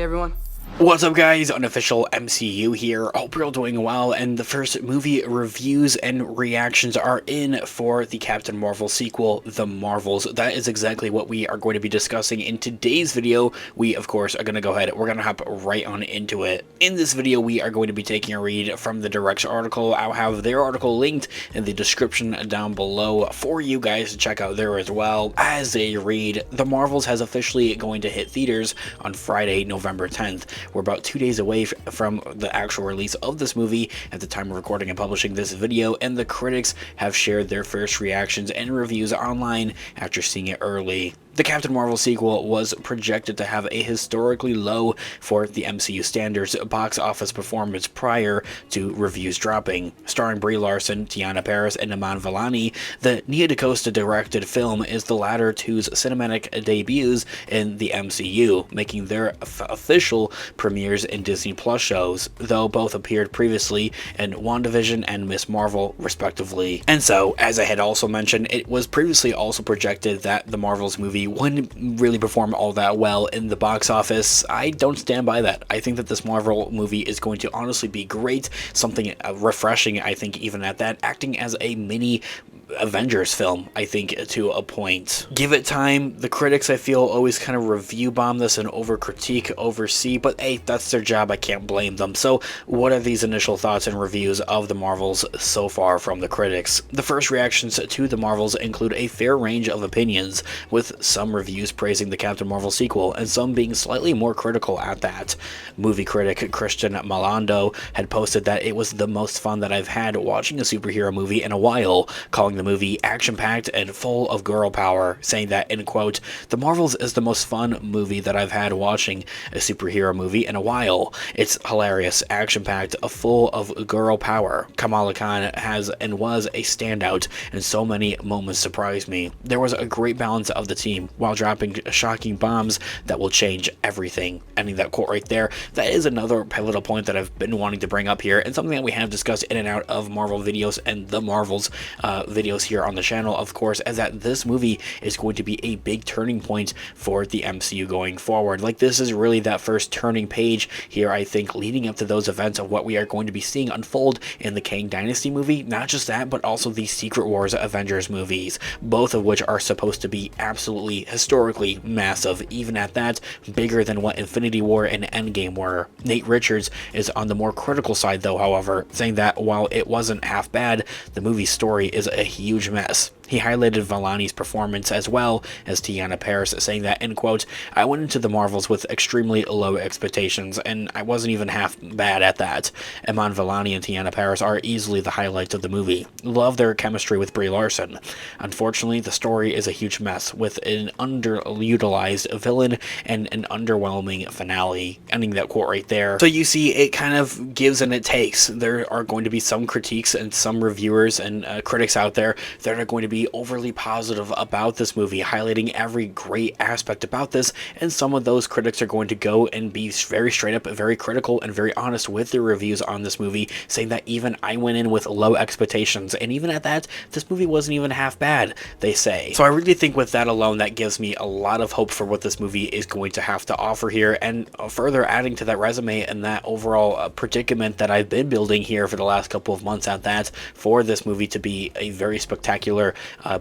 everyone. What's up guys, Unofficial MCU here. Hope you're all doing well, and the first movie reviews and reactions are in for the Captain Marvel sequel, The Marvels. That is exactly what we are going to be discussing in today's video. We, of course, are going to go ahead, we're going to hop right on into it. In this video, we are going to be taking a read from the Direct's article. I'll have their article linked in the description down below for you guys to check out there as well. As a read, The Marvels has officially going to hit theaters on Friday, November 10th. We're about 2 days away from the actual release of this movie at the time of recording and publishing this video, and the critics have shared their first reactions and reviews online after seeing it early. The Captain Marvel sequel was projected to have a historically low, for the MCU standards, box office performance prior to reviews dropping. Starring Brie Larson, Teyonah Parris, and Iman Vellani, the Nia DaCosta directed film is the latter two's cinematic debuts in the MCU, making their official premieres in Disney Plus shows, though both appeared previously in WandaVision and Ms. Marvel, respectively. And so, as I had also mentioned, it was previously also projected that the Marvels movie wouldn't really perform all that well in the box office. I don't stand by that. I think that this Marvel movie is going to honestly be great, something refreshing, I think, even at that, acting as a mini Avengers film, I think, to a point. Give it time. The critics, I feel, always kind of review bomb this and over critique, oversee, but hey, that's their job. I can't blame them. So what are these initial thoughts and reviews of the Marvels so far from the critics? The first reactions to the Marvels include a fair range of opinions, with some reviews praising the Captain Marvel sequel and some being slightly more critical at that. Movie critic Christian Malando had posted that it was the most fun that I've had watching a superhero movie in a while, calling the movie action-packed and full of girl power, saying that, in quote, "The Marvels is the most fun movie that I've had watching a superhero movie in a while. It's hilarious, action-packed, full of girl power. Kamala Khan has and was a standout, and so many moments surprised me. There was a great balance of the team, while dropping shocking bombs that will change everything." Ending that quote right there. That is another pivotal point that I've been wanting to bring up here, and something that we have discussed in and out of Marvel videos and the Marvels videos here on the channel, of course, is that this movie is going to be a big turning point for the MCU going forward. Like, this is really that first turning page here, I think, leading up to those events of what we are going to be seeing unfold in the Kang Dynasty movie. Not just that, but also the Secret Wars Avengers movies, both of which are supposed to be absolutely historically massive, even at that, bigger than what Infinity War and Endgame were. Nate Richards is on the more critical side, though, however, saying that while it wasn't half bad, the movie's story is a huge mess. He highlighted Vellani's performance as well as Teyonah Parris, saying that, in quote, "I went into the Marvels with extremely low expectations, and I wasn't even half bad at that. Iman Vellani and Teyonah Parris are easily the highlights of the movie. Love their chemistry with Brie Larson. Unfortunately, the story is a huge mess, with an underutilized villain and an underwhelming finale." Ending that quote right there. So you see, it kind of gives and it takes. There are going to be some critiques and some reviewers and critics out there that are going to be overly positive about this movie, highlighting every great aspect about this, and some of those critics are going to go and be very straight up, very critical, and very honest with their reviews on this movie, saying that even I went in with low expectations, and even at that, this movie wasn't even half bad, they say. So I really think with that alone, that gives me a lot of hope for what this movie is going to have to offer here, and further adding to that resume and that overall predicament that I've been building here for the last couple of months at that, for this movie to be a very spectacular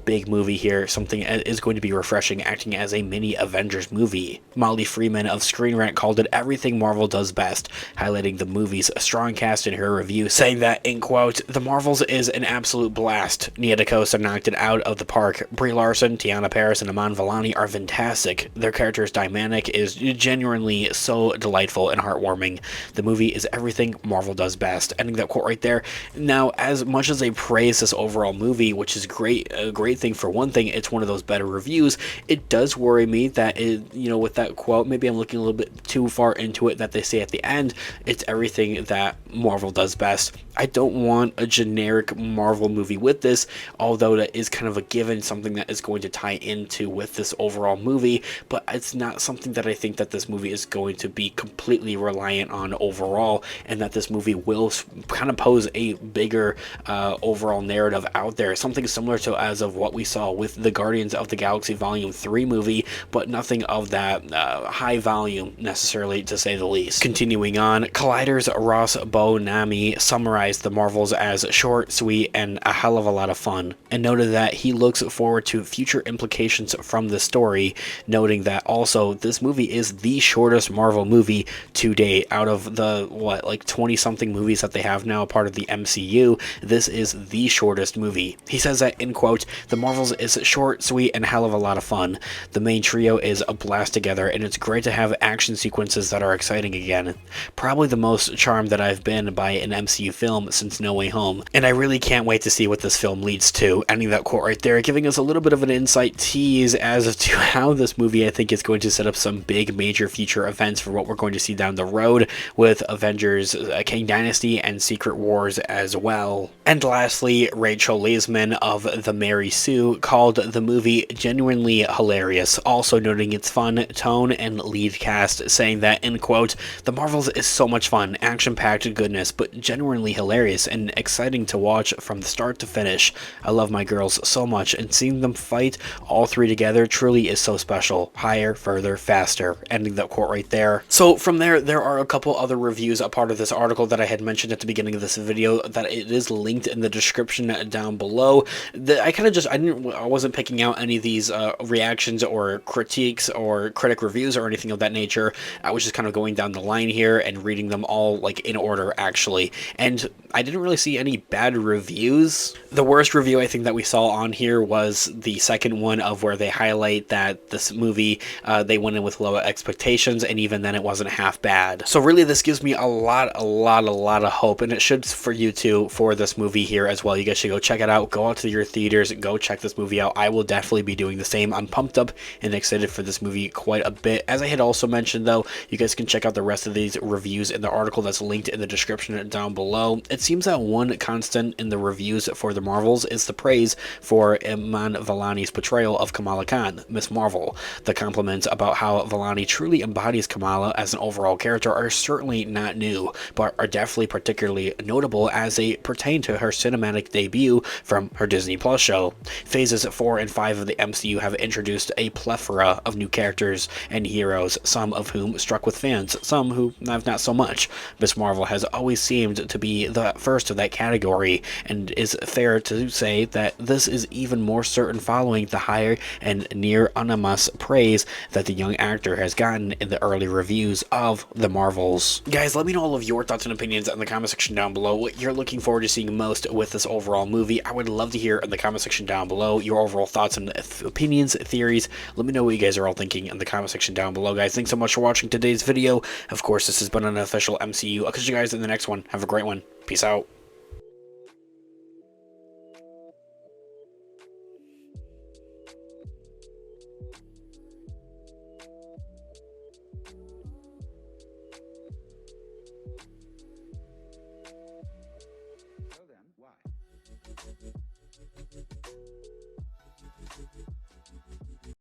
big movie here, something that is going to be refreshing, acting as a mini Avengers movie. Molly Freeman of Screen Rant called it everything Marvel does best, highlighting the movie's strong cast in her review, saying that, in quote, "The Marvels is an absolute blast. Nia DaCosta knocked it out of the park. Brie Larson, Teyonah Parris, and Iman Vellani are fantastic. Their characters' dynamic is genuinely so delightful and heartwarming. The movie is everything Marvel does best." Ending that quote right there. Now, as much as I praise this overall movie, which is great, a great thing for one thing, it's one of those better reviews, it does worry me that, with that quote, maybe I'm looking a little bit too far into it, that they say at the end, it's everything that Marvel does best. I don't want a generic Marvel movie with this, although that is kind of a given, something that is going to tie into with this overall movie, but it's not something that I think that this movie is going to be completely reliant on overall, and that this movie will kind of pose a bigger overall narrative out there, something similar to as of what we saw with the Guardians of the Galaxy Volume 3 movie, but nothing of that high volume necessarily, to say the least. Continuing on, Collider's Ross Bonami summarized the Marvels as short, sweet, and a hell of a lot of fun, and noted that he looks forward to future implications from the story, noting that also this movie is the shortest Marvel movie to date. Out of the, like 20 something movies that they have now part of the MCU, this is the shortest movie. He says that, in quote, "The Marvels is short, sweet, and a hell of a lot of fun. The main trio is a blast together, and it's great to have action sequences that are exciting again. Probably the most charmed that I've been by an MCU film since No Way Home, and I really can't wait to see what this film leads to." Ending that quote right there, giving us a little bit of an insight tease as to how this movie, I think, is going to set up some big major future events for what we're going to see down the road with Avengers, Kang Dynasty, and Secret Wars as well. And lastly, Rachel Leisman of The Mary Sue called the movie genuinely hilarious, also noting its fun, tone, and lead cast, saying that, in quote, "The Marvels is so much fun, action-packed goodness, but genuinely hilarious and exciting to watch from the start to finish. I love my girls so much, and seeing them fight all three together truly is so special. Higher, further, faster." Ending that quote right there. So from there are a couple other reviews, a part of this article that I had mentioned at the beginning of this video, that it is linked in the description down below. I wasn't picking out any of these reactions or critiques or critic reviews or anything of that nature. I was just kind of going down the line here and reading them all like in order, actually. And I didn't really see any bad reviews. The worst review I think that we saw on here was the second one, of where they highlight that this movie, they went in with low expectations, and even then it wasn't half bad. So really this gives me a lot of hope, and it should for you too, for this movie here as well. You guys should go check it out. Go out to your theaters, go check this movie out. I will definitely be doing the same. I'm pumped up and excited for this movie quite a bit. As I had also mentioned though, you guys can check out the rest of these reviews in the article that's linked in the description down below. It seems that one constant in the reviews for the Marvels is the praise for Iman Vellani's portrayal of Kamala Khan, Miss Marvel. The compliments about how Vellani truly embodies Kamala as an overall character are certainly not new, but are definitely particularly notable as they pertain to her cinematic debut from her Disney Plus show. Phases 4 and 5 of the MCU have introduced a plethora of new characters and heroes, some of whom struck with fans, some who have not so much. Miss Marvel has always seemed to be the first of that category, and is fair to say that this is even more certain following the higher and near unanimous praise that the young actor has gotten in the early reviews of the Marvels. Guys, let me know all of your thoughts and opinions in the comment section down below, what you're looking forward to seeing most with this overall movie. I would love to hear in the comment section down below your overall thoughts and opinions, theories. Let me know what you guys are all thinking in the comment section down below, guys. Thanks so much for watching today's video. Of course, this has been an official MCU. I'll catch you guys in the next one. Have a great one. Peace out.